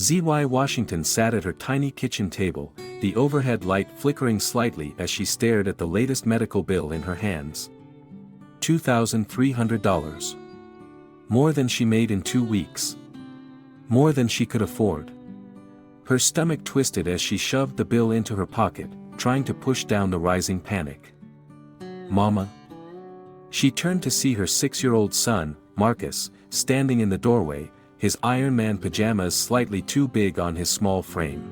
ZY Washington sat at her tiny kitchen table, the overhead light flickering slightly as she stared at the latest medical bill in her hands. $2,300. More than she made in 2 weeks. More than she could afford. Her stomach twisted as she shoved the bill into her pocket, trying to push down the rising panic. Mama? She turned to see her 6-year-old son, Marcus, standing in the doorway, his Iron Man pajamas slightly too big on his small frame.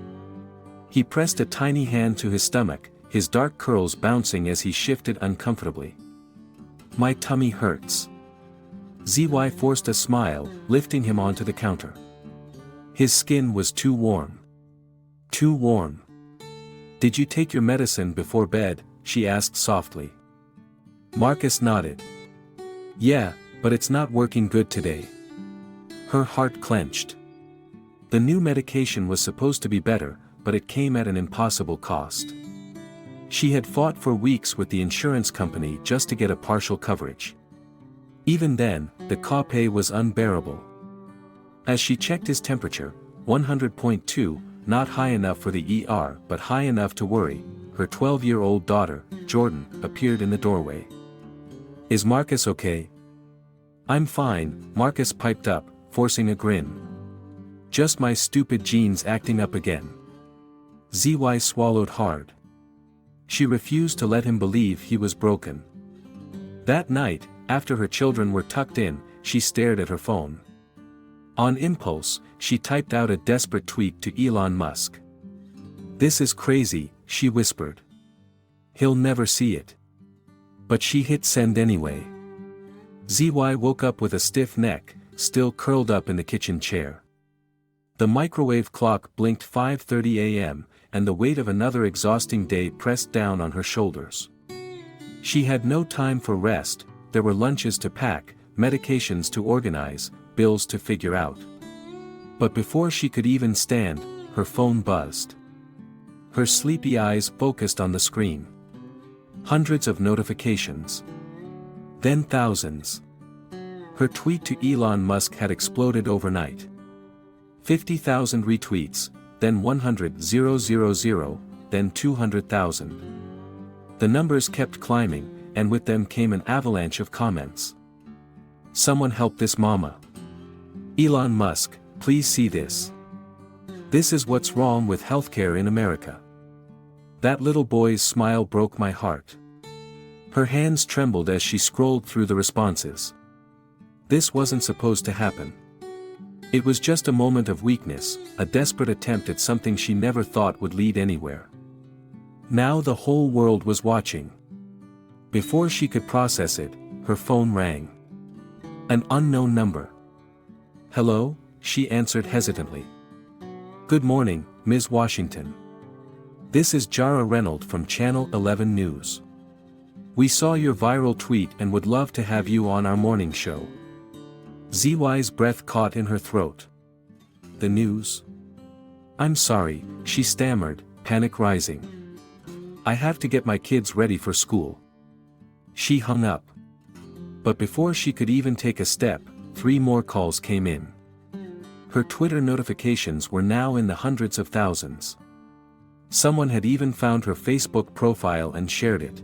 He pressed a tiny hand to his stomach, his dark curls bouncing as he shifted uncomfortably. My tummy hurts. ZY forced a smile, lifting him onto the counter. His skin was too warm. Too warm. Did you take your medicine before bed? She asked softly. Marcus nodded. Yeah, but it's not working good today. Her heart clenched. The new medication was supposed to be better, but it came at an impossible cost. She had fought for weeks with the insurance company just to get a partial coverage. Even then, the copay was unbearable. As she checked his temperature, 100.2, not high enough for the ER but high enough to worry, her 12-year-old daughter, Jordan, appeared in the doorway. Is Marcus okay? I'm fine, Marcus piped up, forcing a grin. Just my stupid genes acting up again. ZY swallowed hard. She refused to let him believe he was broken. That night, after her children were tucked in, she stared at her phone. On impulse, she typed out a desperate tweet to Elon Musk. This is crazy, she whispered. He'll never see it. But she hit send anyway. ZY woke up with a stiff neck, still curled up in the kitchen chair. The microwave clock blinked 5:30 a.m., and the weight of another exhausting day pressed down on her shoulders. She had no time for rest, there were lunches to pack, medications to organize, bills to figure out. But before she could even stand, her phone buzzed. Her sleepy eyes focused on the screen. Hundreds of notifications. Then thousands. Her tweet to Elon Musk had exploded overnight. 50,000 retweets, then 100,000, then 200,000. The numbers kept climbing, and with them came an avalanche of comments. Someone help this mama. Elon Musk, please see this. This is what's wrong with healthcare in America. That little boy's smile broke my heart. Her hands trembled as she scrolled through the responses. This wasn't supposed to happen. It was just a moment of weakness, a desperate attempt at something she never thought would lead anywhere. Now the whole world was watching. Before she could process it, her phone rang. An unknown number. Hello, she answered hesitantly. Good morning, Ms. Washington. This is Jara Reynolds from Channel 11 News. We saw your viral tweet and would love to have you on our morning show. ZY's breath caught in her throat. The news? I'm sorry, she stammered, panic rising. I have to get my kids ready for school. She hung up. But before she could even take a step, 3 more calls came in. Her Twitter notifications were now in the hundreds of thousands. Someone had even found her Facebook profile and shared it.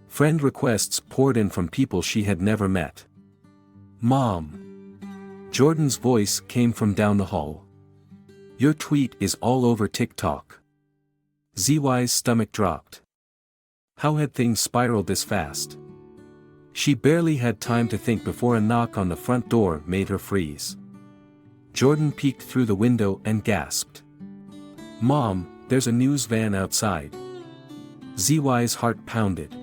Friend requests poured in from people she had never met. Mom. Jordan's voice came from down the hall. Your tweet is all over TikTok. ZY's stomach dropped. How had things spiraled this fast? She barely had time to think before a knock on the front door made her freeze. Jordan peeked through the window and gasped. Mom, there's a news van outside. ZY's heart pounded.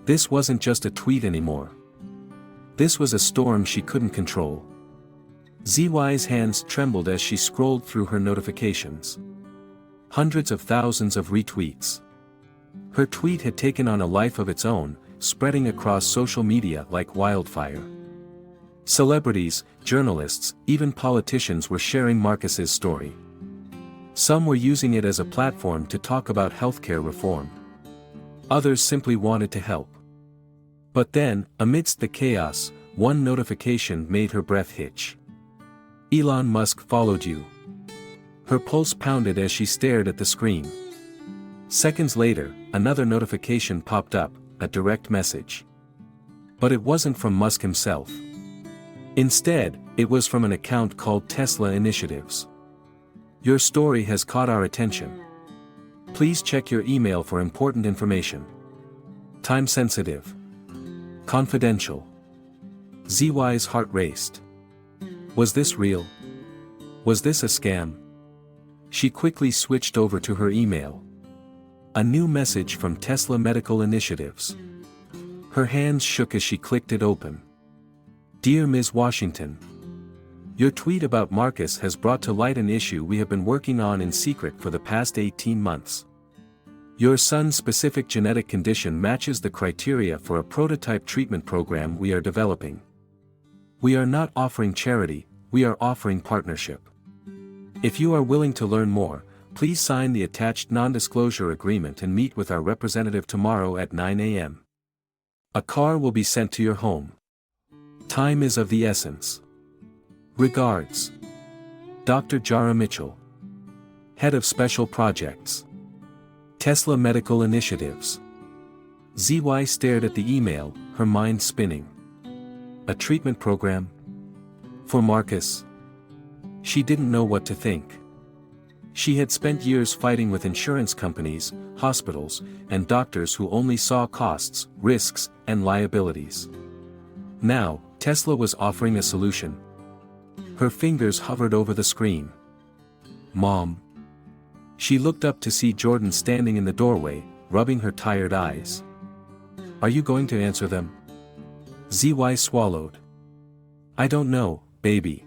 This wasn't just a tweet anymore. This was a storm she couldn't control. ZY's hands trembled as she scrolled through her notifications. Hundreds of thousands of retweets. Her tweet had taken on a life of its own, spreading across social media like wildfire. Celebrities, journalists, even politicians were sharing Marcus's story. Some were using it as a platform to talk about healthcare reform. Others simply wanted to help. But then, amidst the chaos, one notification made her breath hitch. Elon Musk followed you. Her pulse pounded as she stared at the screen. Seconds later, another notification popped up, a direct message. But it wasn't from Musk himself. Instead, it was from an account called Tesla Initiatives. Your story has caught our attention. Please check your email for important information. Time sensitive. Confidential. ZY's heart raced. Was this real? Was this a scam? She quickly switched over to her email. A new message from Tesla Medical Initiatives. Her hands shook as she clicked it open. Dear Ms. Washington. Your tweet about Marcus has brought to light an issue we have been working on in secret for the past 18 months. Your son's specific genetic condition matches the criteria for a prototype treatment program we are developing. We are not offering charity, we are offering partnership. If you are willing to learn more, please sign the attached non-disclosure agreement and meet with our representative tomorrow at 9 a.m. A car will be sent to your home. Time is of the essence. Regards. Dr. Jara Mitchell, Head of Special Projects. Tesla Medical Initiatives. ZY stared at the email, her mind spinning. A treatment program? For Marcus? She didn't know what to think. She had spent years fighting with insurance companies, hospitals, and doctors who only saw costs, risks, and liabilities. Now, Tesla was offering a solution. Her fingers hovered over the screen. Mom. She looked up to see Jordan standing in the doorway, rubbing her tired eyes. Are you going to answer them? ZY swallowed. I don't know, baby.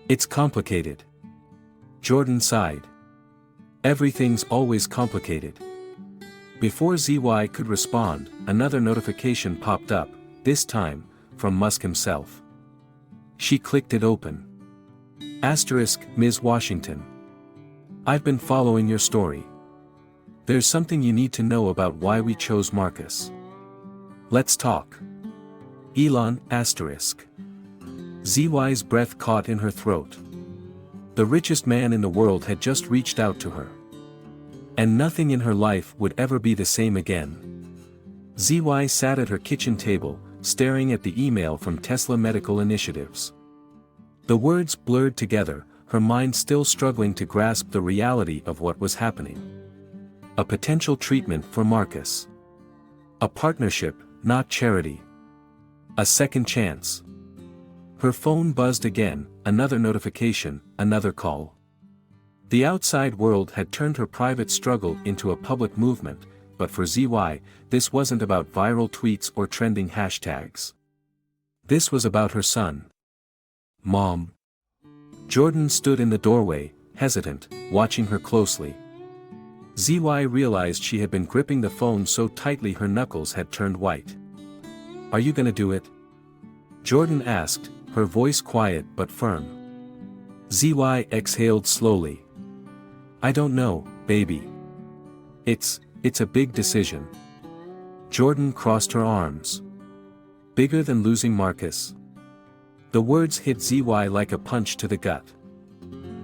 It's complicated. Jordan sighed. Everything's always complicated. Before ZY could respond, another notification popped up, this time, from Musk himself. She clicked it open. Asterisk, Ms. Washington. I've been following your story. There's something you need to know about why we chose Marcus. Let's talk. Elon, asterisk. ZY's breath caught in her throat. The richest man in the world had just reached out to her. And nothing in her life would ever be the same again. ZY sat at her kitchen table, staring at the email from Tesla Medical Initiatives. The words blurred together, her mind still struggling to grasp the reality of what was happening. A potential treatment for Marcus. A partnership, not charity. A second chance. Her phone buzzed again, another notification, another call. The outside world had turned her private struggle into a public movement, but for ZY, this wasn't about viral tweets or trending hashtags. This was about her son. Mom. Jordan stood in the doorway, hesitant, watching her closely. ZY realized she had been gripping the phone so tightly her knuckles had turned white. Are you gonna do it? Jordan asked, her voice quiet but firm. ZY exhaled slowly. I don't know, baby. It's a big decision. Jordan crossed her arms. Bigger than losing Marcus? The words hit ZY like a punch to the gut.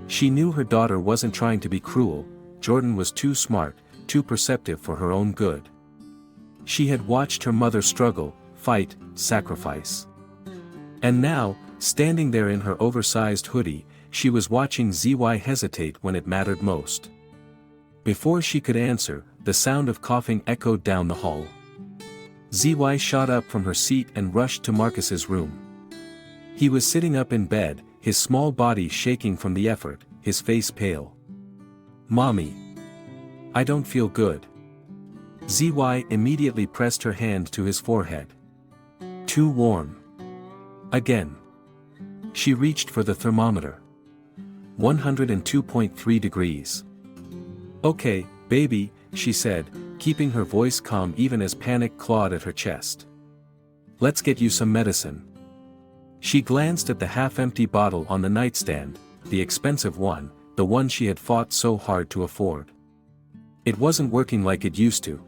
She knew her daughter wasn't trying to be cruel, Jordan was too smart, too perceptive for her own good. She had watched her mother struggle, fight, sacrifice. And now, standing there in her oversized hoodie, she was watching ZY hesitate when it mattered most. Before she could answer, the sound of coughing echoed down the hall. ZY shot up from her seat and rushed to Marcus's room. He was sitting up in bed, his small body shaking from the effort, his face pale. Mommy. I don't feel good. ZY immediately pressed her hand to his forehead. Too warm. Again. She reached for the thermometer. 102.3 degrees. Okay, baby, she said, keeping her voice calm even as panic clawed at her chest. Let's get you some medicine. She glanced at the half-empty bottle on the nightstand, the expensive one, the one she had fought so hard to afford. It wasn't working like it used to.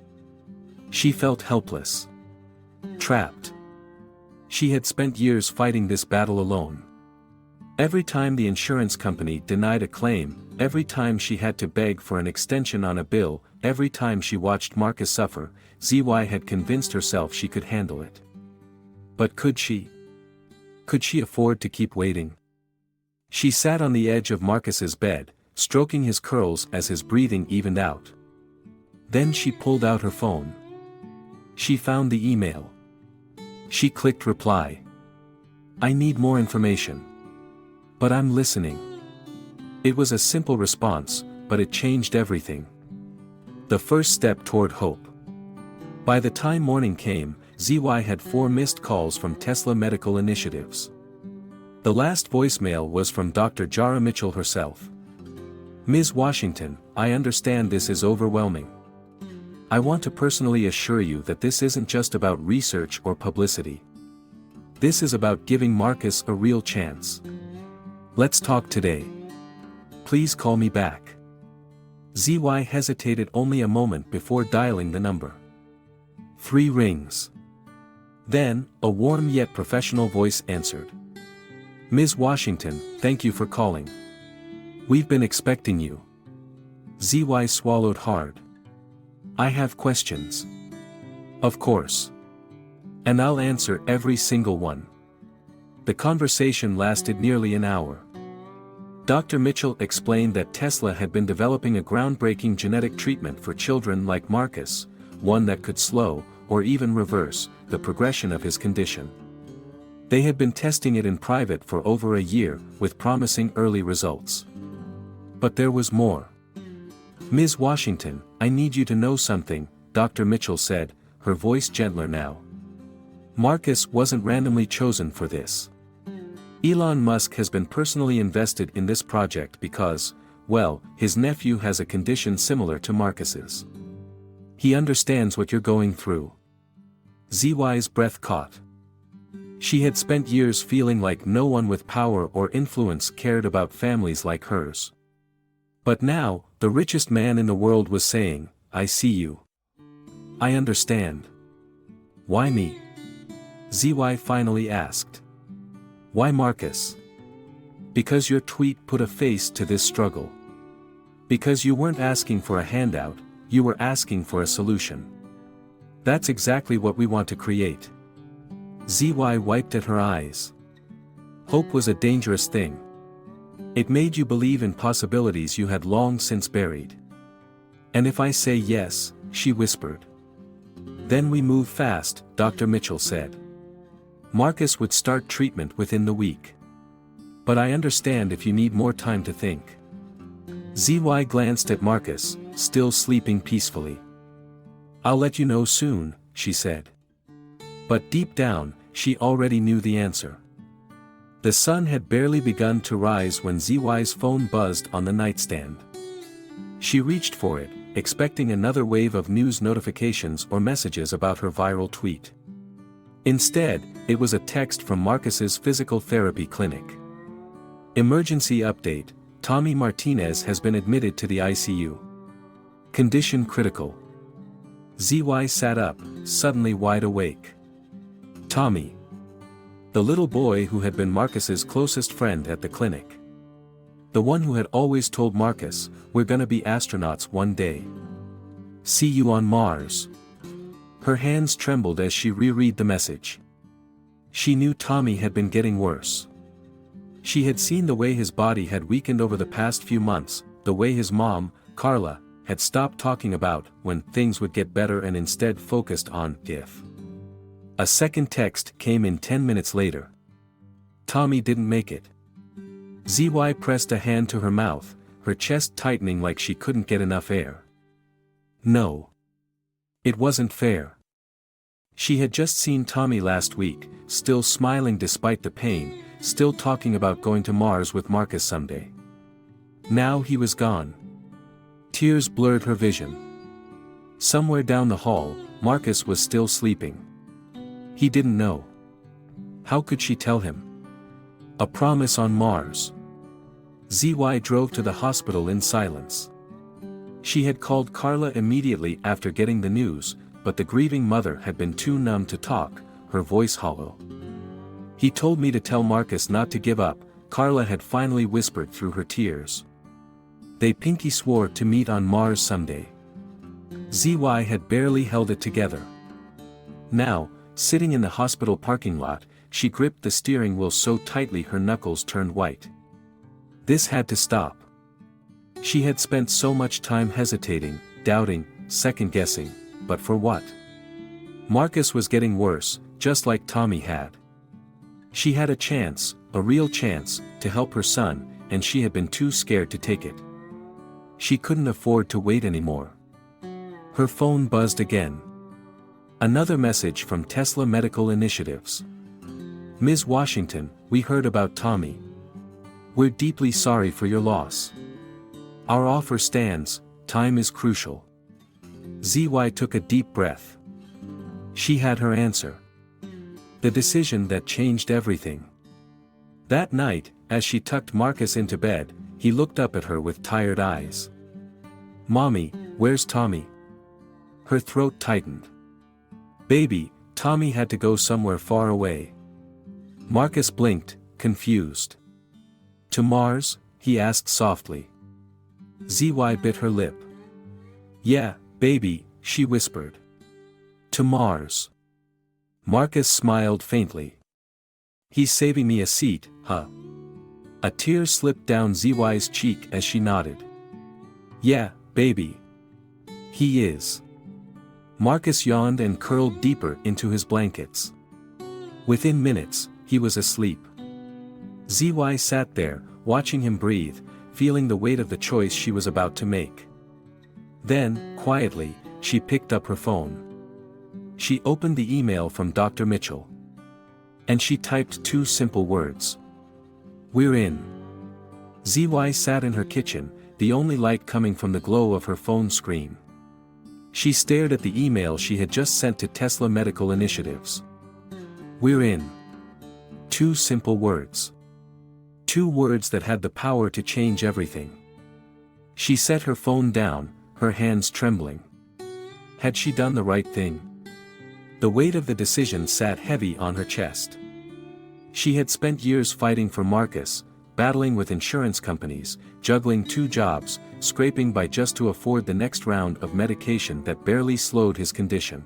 She felt helpless. Trapped. She had spent years fighting this battle alone. Every time the insurance company denied a claim, every time she had to beg for an extension on a bill, every time she watched Marcus suffer, ZY had convinced herself she could handle it. But could she? Could she afford to keep waiting? She sat on the edge of Marcus's bed, stroking his curls as his breathing evened out. Then she pulled out her phone. She found the email. She clicked reply. "I need more information. But I'm listening." It was a simple response, but it changed everything. The first step toward hope. By the time morning came, ZY had 4 missed calls from Tesla Medical Initiatives. The last voicemail was from Dr. Jara Mitchell herself. "Ms. Washington, I understand this is overwhelming. I want to personally assure you that this isn't just about research or publicity. This is about giving Marcus a real chance. Let's talk today. Please call me back." ZY hesitated only a moment before dialing the number. 3 rings. Then, a warm yet professional voice answered. "Ms. Washington, thank you for calling. We've been expecting you." ZY swallowed hard. "I have questions." "Of course. And I'll answer every single one." The conversation lasted nearly an hour. Dr. Mitchell explained that Tesla had been developing a groundbreaking genetic treatment for children like Marcus, one that could slow, or even reverse, the progression of his condition. They had been testing it in private for over a year, with promising early results. But there was more. "Ms. Washington, I need you to know something," Dr. Mitchell said, her voice gentler now. "Marcus wasn't randomly chosen for this. Elon Musk has been personally invested in this project because, well, his nephew has a condition similar to Marcus's. He understands what you're going through." ZY's breath caught. She had spent years feeling like no one with power or influence cared about families like hers. But now, the richest man in the world was saying, "I see you. I understand." "Why me?" ZY finally asked. "Why Marcus?" "Because your tweet put a face to this struggle. Because you weren't asking for a handout, you were asking for a solution. That's exactly what we want to create." ZY wiped at her eyes. Hope was a dangerous thing. It made you believe in possibilities you had long since buried. "And if I say yes," she whispered. "Then we move fast," Dr. Mitchell said. "Marcus would start treatment within the week. But I understand if you need more time to think." ZY glanced at Marcus, still sleeping peacefully. "I'll let you know soon," she said. But deep down, she already knew the answer. The sun had barely begun to rise when ZY's phone buzzed on the nightstand. She reached for it, expecting another wave of news notifications or messages about her viral tweet. Instead, it was a text from Marcus's physical therapy clinic. "Emergency update, Tommy Martinez has been admitted to the ICU. Condition critical." ZY sat up, suddenly wide awake. Tommy. The little boy who had been Marcus's closest friend at the clinic. The one who had always told Marcus, "We're gonna be astronauts one day. See you on Mars." Her hands trembled as she reread the message. She knew Tommy had been getting worse. She had seen the way his body had weakened over the past few months, the way his mom, Carla, had stopped talking about when things would get better and instead focused on if. A second text came in 10 minutes later. Tommy didn't make it. ZY pressed a hand to her mouth, her chest tightening like she couldn't get enough air. No. It wasn't fair. She had just seen Tommy last week, still smiling despite the pain, still talking about going to Mars with Marcus someday. Now he was gone. Tears blurred her vision. Somewhere down the hall, Marcus was still sleeping. He didn't know. How could she tell him? A promise on Mars. ZY drove to the hospital in silence. She had called Carla immediately after getting the news, but the grieving mother had been too numb to talk, her voice hollow. "He told me to tell Marcus not to give up," Carla had finally whispered through her tears. They pinky swore to meet on Mars someday. ZY had barely held it together. Now, sitting in the hospital parking lot, she gripped the steering wheel so tightly her knuckles turned white. This had to stop. She had spent so much time hesitating, doubting, second-guessing, but for what? Marcus was getting worse, just like Tommy had. She had a chance, a real chance, to help her son, and she had been too scared to take it. She couldn't afford to wait anymore. Her phone buzzed again. Another message from Tesla Medical Initiatives. Ms. Washington, we heard about Tommy. We're deeply sorry for your loss. Our offer stands, time is crucial. ZY took a deep breath. She had her answer. The decision that changed everything. That night, as she tucked Marcus into bed, he looked up at her with tired eyes. Mommy, where's Tommy? Her throat tightened. Baby, Tommy had to go somewhere far away. Marcus blinked, confused. To Mars? He asked softly. ZY bit her lip. Yeah, baby, she whispered. To Mars. Marcus smiled faintly. He's saving me a seat, huh? A tear slipped down ZY's cheek as she nodded. Yeah, baby. He is. Marcus yawned and curled deeper into his blankets. Within minutes, he was asleep. ZY sat there, watching him breathe, feeling the weight of the choice she was about to make. Then, quietly, she picked up her phone. She opened the email from Dr. Mitchell. And she typed two simple words. We're in. ZY sat in her kitchen, the only light coming from the glow of her phone screen. She stared at the email she had just sent to Tesla Medical Initiatives. We're in. Two simple words. Two words that had the power to change everything. She set her phone down, her hands trembling. Had she done the right thing? The weight of the decision sat heavy on her chest. She had spent years fighting for Marcus, battling with insurance companies, juggling two jobs, scraping by just to afford the next round of medication that barely slowed his condition.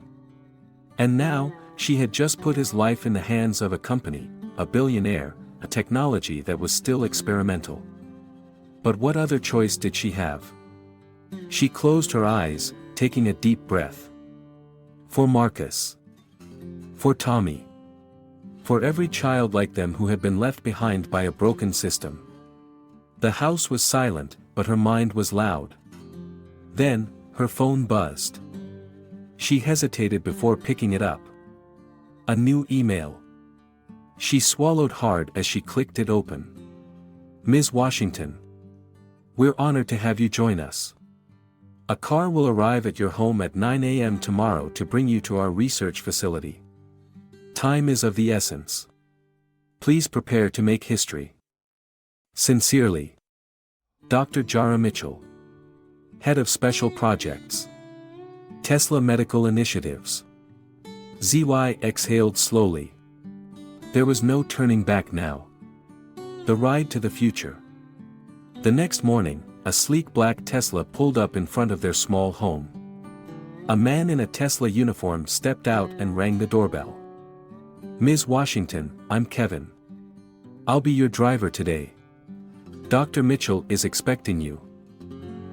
And now, she had just put his life in the hands of a company, a billionaire, a technology that was still experimental. But what other choice did she have? She closed her eyes, taking a deep breath. For Marcus. For Tommy. For every child like them who had been left behind by a broken system. The house was silent, but her mind was loud. Then, her phone buzzed. She hesitated before picking it up. A new email. She swallowed hard as she clicked it open. Ms. Washington. We're honored to have you join us. A car will arrive at your home at 9 a.m. tomorrow to bring you to our research facility. Time is of the essence. Please prepare to make history. Sincerely. Dr. Jara Mitchell. Head of Special Projects. Tesla Medical Initiatives. ZY exhaled slowly. There was no turning back now. The ride to the future. The next morning, a sleek black Tesla pulled up in front of their small home. A man in a Tesla uniform stepped out and rang the doorbell. Ms. Washington, I'm Kevin. I'll be your driver today. Dr. Mitchell is expecting you.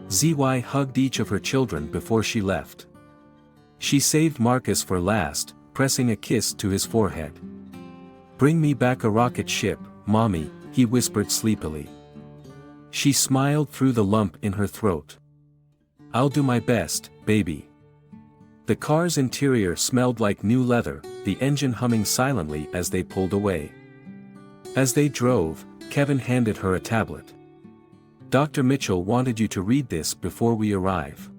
ZY hugged each of her children before she left. She saved Marcus for last, pressing a kiss to his forehead. Bring me back a rocket ship, Mommy, he whispered sleepily. She smiled through the lump in her throat. I'll do my best, baby. The car's interior smelled like new leather, the engine humming silently as they pulled away. As they drove, Kevin handed her a tablet. Dr. Mitchell wanted you to read this before we arrive.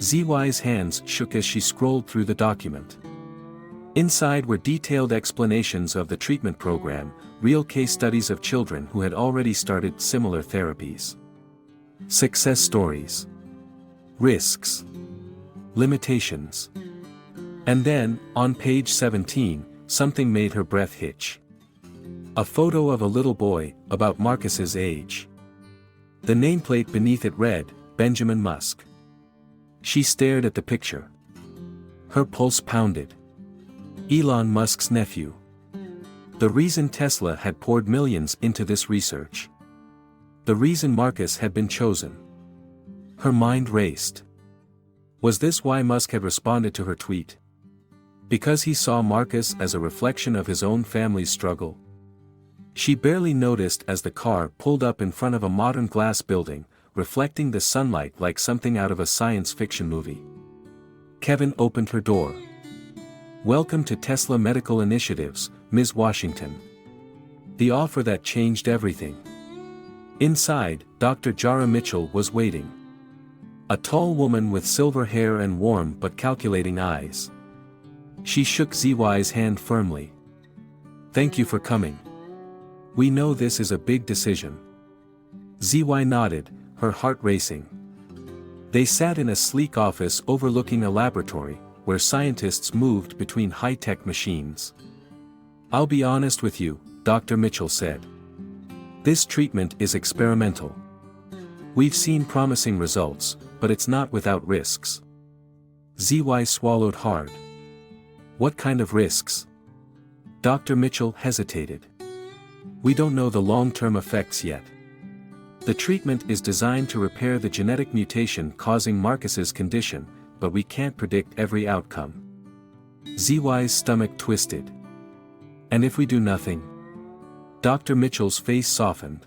ZY's hands shook as she scrolled through the document. Inside were detailed explanations of the treatment program, real case studies of children who had already started similar therapies. Success stories. Risks. Limitations. And then, on page 17, something made her breath hitch. A photo of a little boy, about Marcus's age. The nameplate beneath it read, Benjamin Musk. She stared at the picture. Her pulse pounded. Elon Musk's nephew. The reason Tesla had poured millions into this research. The reason Marcus had been chosen. Her mind raced. Was this why Musk had responded to her tweet? Because he saw Marcus as a reflection of his own family's struggle? She barely noticed as the car pulled up in front of a modern glass building, reflecting the sunlight like something out of a science fiction movie. Kevin opened her door. "Welcome to Tesla Medical Initiatives, Ms. Washington." The offer that changed everything. Inside, Dr. Jara Mitchell was waiting. A tall woman with silver hair and warm but calculating eyes. She shook ZY's hand firmly. "Thank you for coming. We know this is a big decision." ZY nodded, her heart racing. They sat in a sleek office overlooking a laboratory, where scientists moved between high-tech machines. "I'll be honest with you," Dr. Mitchell said. "This treatment is experimental. We've seen promising results, but it's not without risks." ZY swallowed hard. "What kind of risks?" Dr. Mitchell hesitated. "We don't know the long-term effects yet. The treatment is designed to repair the genetic mutation causing Marcus's condition, but we can't predict every outcome." ZY's stomach twisted. "And if we do nothing?" Dr. Mitchell's face softened.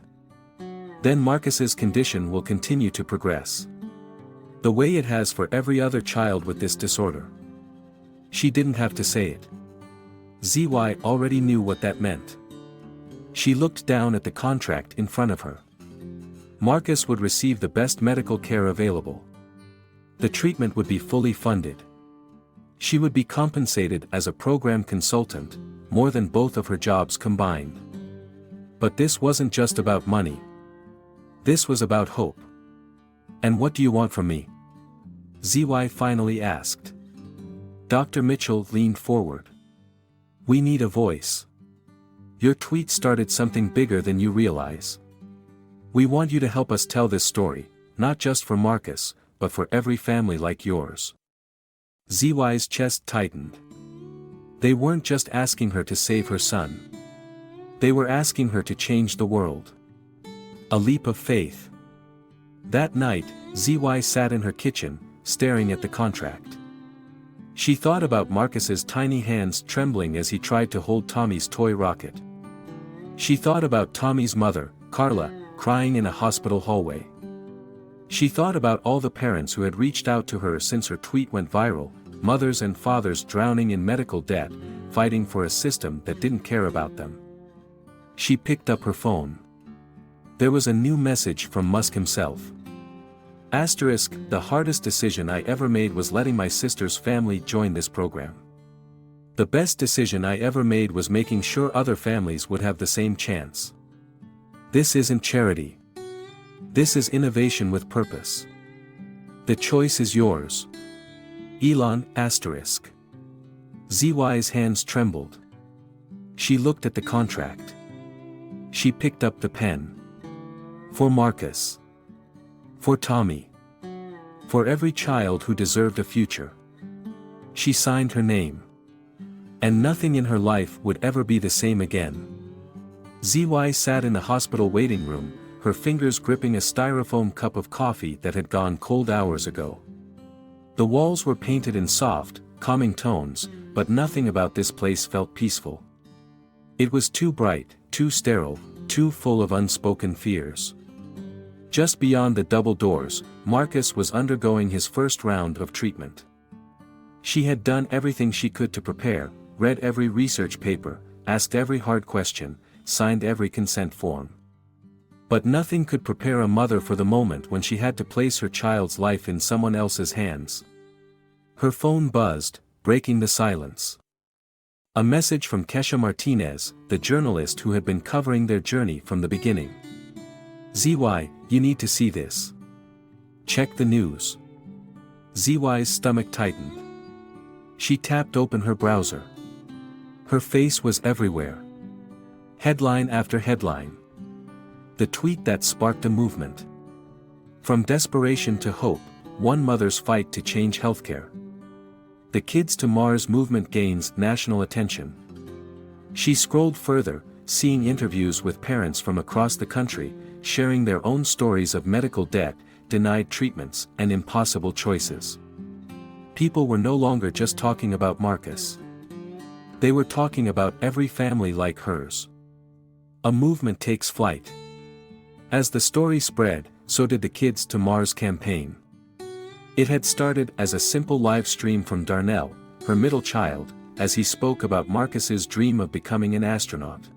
"Then Marcus's condition will continue to progress. The way it has for every other child with this disorder." She didn't have to say it. ZY already knew what that meant. She looked down at the contract in front of her. Marcus would receive the best medical care available. The treatment would be fully funded. She would be compensated as a program consultant, more than both of her jobs combined. But this wasn't just about money. This was about hope. "And what do you want from me?" ZY finally asked. Dr. Mitchell leaned forward. "We need a voice. Your tweet started something bigger than you realize. We want you to help us tell this story, not just for Marcus, but for every family like yours." ZY's chest tightened. They weren't just asking her to save her son. They were asking her to change the world. A leap of faith. That night, ZY sat in her kitchen, staring at the contract. She thought about Marcus's tiny hands trembling as he tried to hold Tommy's toy rocket. She thought about Tommy's mother, Carla, crying in a hospital hallway. She thought about all the parents who had reached out to her since her tweet went viral, mothers and fathers drowning in medical debt, fighting for a system that didn't care about them. She picked up her phone. There was a new message from Musk himself. Asterisk, "The hardest decision I ever made was letting my sister's family join this program. The best decision I ever made was making sure other families would have the same chance. This isn't charity. This is innovation with purpose. The choice is yours. Elon, asterisk." ZY's hands trembled. She looked at the contract. She picked up the pen. For Marcus. For Tommy. For every child who deserved a future. She signed her name. And nothing in her life would ever be the same again. ZY sat in the hospital waiting room, her fingers gripping a styrofoam cup of coffee that had gone cold hours ago. The walls were painted in soft, calming tones, but nothing about this place felt peaceful. It was too bright, too sterile, too full of unspoken fears. Just beyond the double doors, Marcus was undergoing his first round of treatment. She had done everything she could to prepare, read every research paper, asked every hard question, signed every consent form. But nothing could prepare a mother for the moment when she had to place her child's life in someone else's hands. Her phone buzzed, breaking the silence. A message from Kesha Martinez, the journalist who had been covering their journey from the beginning. "ZY, you need to see this. Check the news." ZY's stomach tightened. She tapped open her browser. Her face was everywhere. Headline after headline. The tweet that sparked a movement. From desperation to hope, one mother's fight to change healthcare. The Kids to Mars movement gains national attention. She scrolled further, seeing interviews with parents from across the country, sharing their own stories of medical debt, denied treatments, and impossible choices. People were no longer just talking about Marcus. They were talking about every family like hers. A movement takes flight. As the story spread, so did the Kids to Mars campaign. It had started as a simple live stream from Darnell, her middle child, as he spoke about Marcus's dream of becoming an astronaut.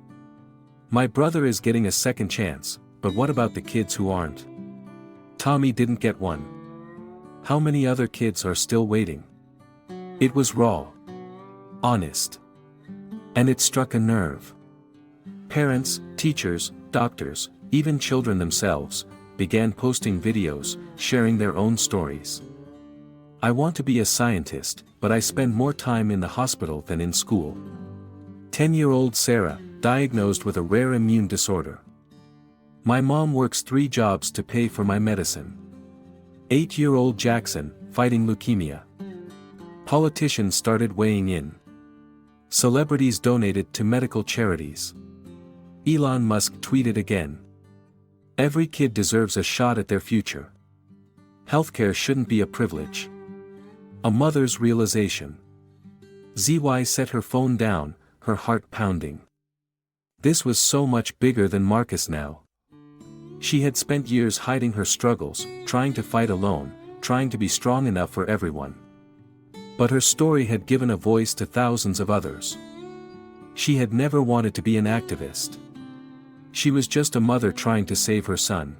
"My brother is getting a second chance, but what about the kids who aren't? Tommy didn't get one. How many other kids are still waiting?" It was raw. Honest. And it struck a nerve. Parents, teachers, doctors, even children themselves, began posting videos, sharing their own stories. "I want to be a scientist, but I spend more time in the hospital than in school." 10-year-old Sarah, diagnosed with a rare immune disorder. "My mom works 3 jobs to pay for my medicine." 8-year-old Jackson, fighting leukemia. Politicians started weighing in. Celebrities donated to medical charities. Elon Musk tweeted again. "Every kid deserves a shot at their future. Healthcare shouldn't be a privilege." A mother's realization. ZY set her phone down, her heart pounding. This was so much bigger than Marcus now. She had spent years hiding her struggles, trying to fight alone, trying to be strong enough for everyone. But her story had given a voice to thousands of others. She had never wanted to be an activist. She was just a mother trying to save her son.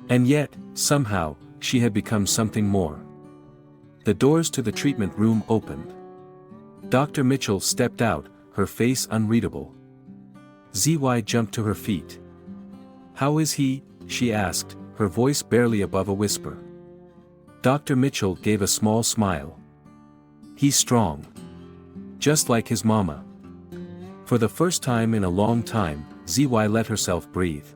And yet, somehow, she had become something more. The doors to the treatment room opened. Dr. Mitchell stepped out, her face unreadable. ZY jumped to her feet. "How is he?" she asked, her voice barely above a whisper. Dr. Mitchell gave a small smile. "He's strong. Just like his mama." For the first time in a long time, ZY let herself breathe.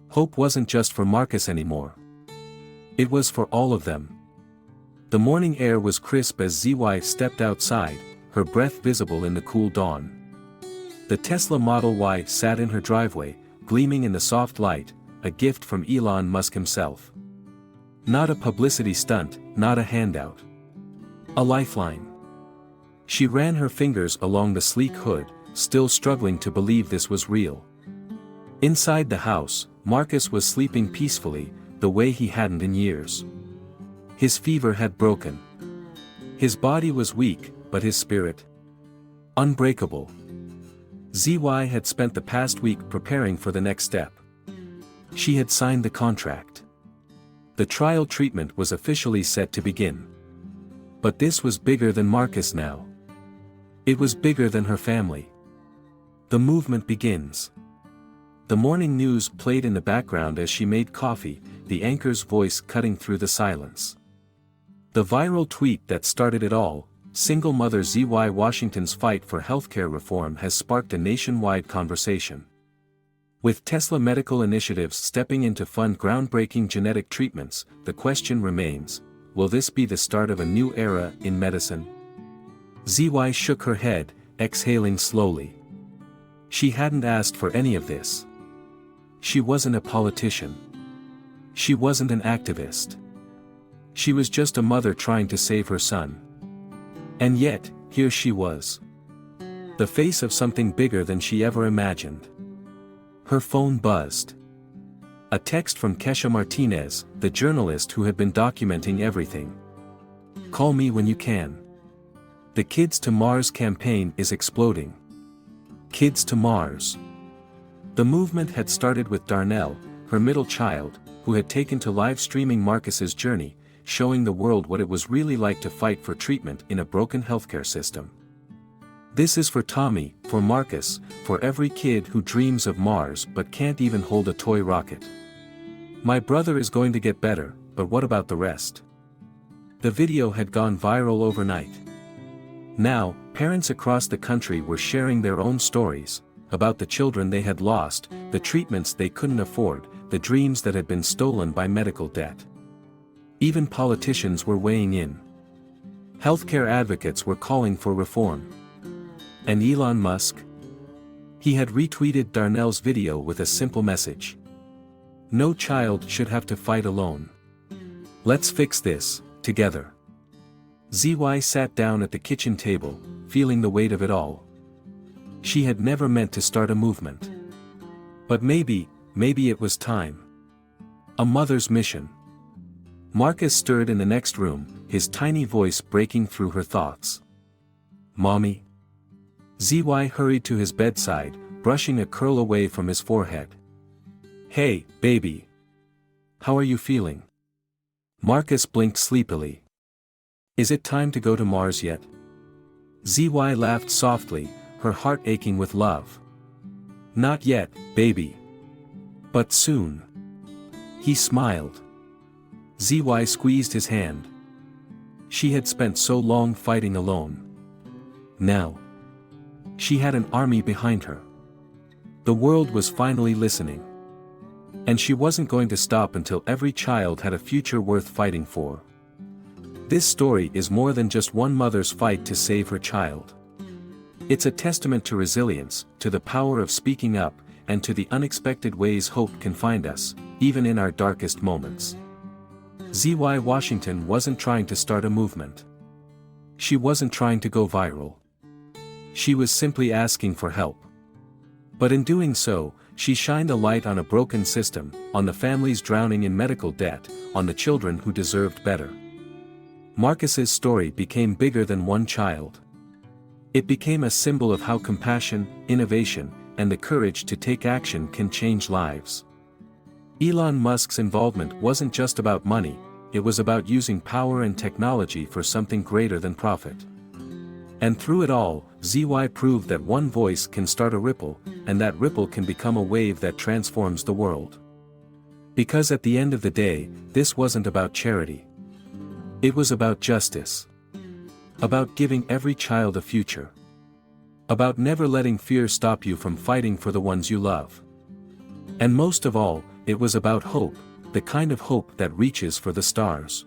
Hope wasn't just for Marcus anymore. It was for all of them. The morning air was crisp as ZY stepped outside, her breath visible in the cool dawn. The Tesla Model Y sat in her driveway, gleaming in the soft light, a gift from Elon Musk himself. Not a publicity stunt, not a handout. A lifeline. She ran her fingers along the sleek hood, still struggling to believe this was real. Inside the house, Marcus was sleeping peacefully, the way he hadn't in years. His fever had broken. His body was weak, but his spirit unbreakable. ZY had spent the past week preparing for the next step. She had signed the contract. The trial treatment was officially set to begin. But this was bigger than Marcus now. It was bigger than her family. The movement begins. The morning news played in the background as she made coffee, the anchor's voice cutting through the silence. The viral tweet that started it all, "Single mother ZY Washington's fight for healthcare reform," has sparked a nationwide conversation. With Tesla Medical Initiatives stepping in to fund groundbreaking genetic treatments, the question remains, will this be the start of a new era in medicine? ZY shook her head, exhaling slowly. She hadn't asked for any of this. She wasn't a politician. She wasn't an activist. She was just a mother trying to save her son. And yet, here she was. The face of something bigger than she ever imagined. Her phone buzzed. A text from Kesha Martinez, the journalist who had been documenting everything. "Call me when you can. The Kids to Mars campaign is exploding." Kids to Mars. The movement had started with Darnell, her middle child, who had taken to live streaming Marcus's journey, showing the world what it was really like to fight for treatment in a broken healthcare system. This is for Tommy, for Marcus, for every kid who dreams of Mars but can't even hold a toy rocket. My brother is going to get better, but what about the rest? The video had gone viral overnight. Now, parents across the country were sharing their own stories, about the children they had lost, the treatments they couldn't afford, the dreams that had been stolen by medical debt. Even politicians were weighing in. Healthcare advocates were calling for reform. And Elon Musk? He had retweeted Darnell's video with a simple message. No child should have to fight alone. Let's fix this, together. ZY sat down at the kitchen table, feeling the weight of it all. She had never meant to start a movement. But maybe it was time. A mother's mission. Marcus stirred in the next room, his tiny voice breaking through her thoughts. Mommy? ZY hurried to his bedside, brushing a curl away from his forehead. Hey, baby. How are you feeling? Marcus blinked sleepily. Is it time to go to Mars yet? ZY laughed softly, her heart aching with love. Not yet, baby. But soon. He smiled. ZY squeezed his hand. She had spent so long fighting alone. Now, she had an army behind her. The world was finally listening. And she wasn't going to stop until every child had a future worth fighting for. This story is more than just one mother's fight to save her child. It's a testament to resilience, to the power of speaking up, and to the unexpected ways hope can find us, even in our darkest moments. ZY Washington wasn't trying to start a movement. She wasn't trying to go viral. She was simply asking for help. But in doing so, she shined a light on a broken system, on the families drowning in medical debt, on the children who deserved better. Marcus's story became bigger than one child. It became a symbol of how compassion, innovation, and the courage to take action can change lives. Elon Musk's involvement wasn't just about money, it was about using power and technology for something greater than profit. And through it all, ZY proved that one voice can start a ripple, and that ripple can become a wave that transforms the world. Because at the end of the day, this wasn't about charity. It was about justice. About giving every child a future. About never letting fear stop you from fighting for the ones you love. And most of all, it was about hope, the kind of hope that reaches for the stars.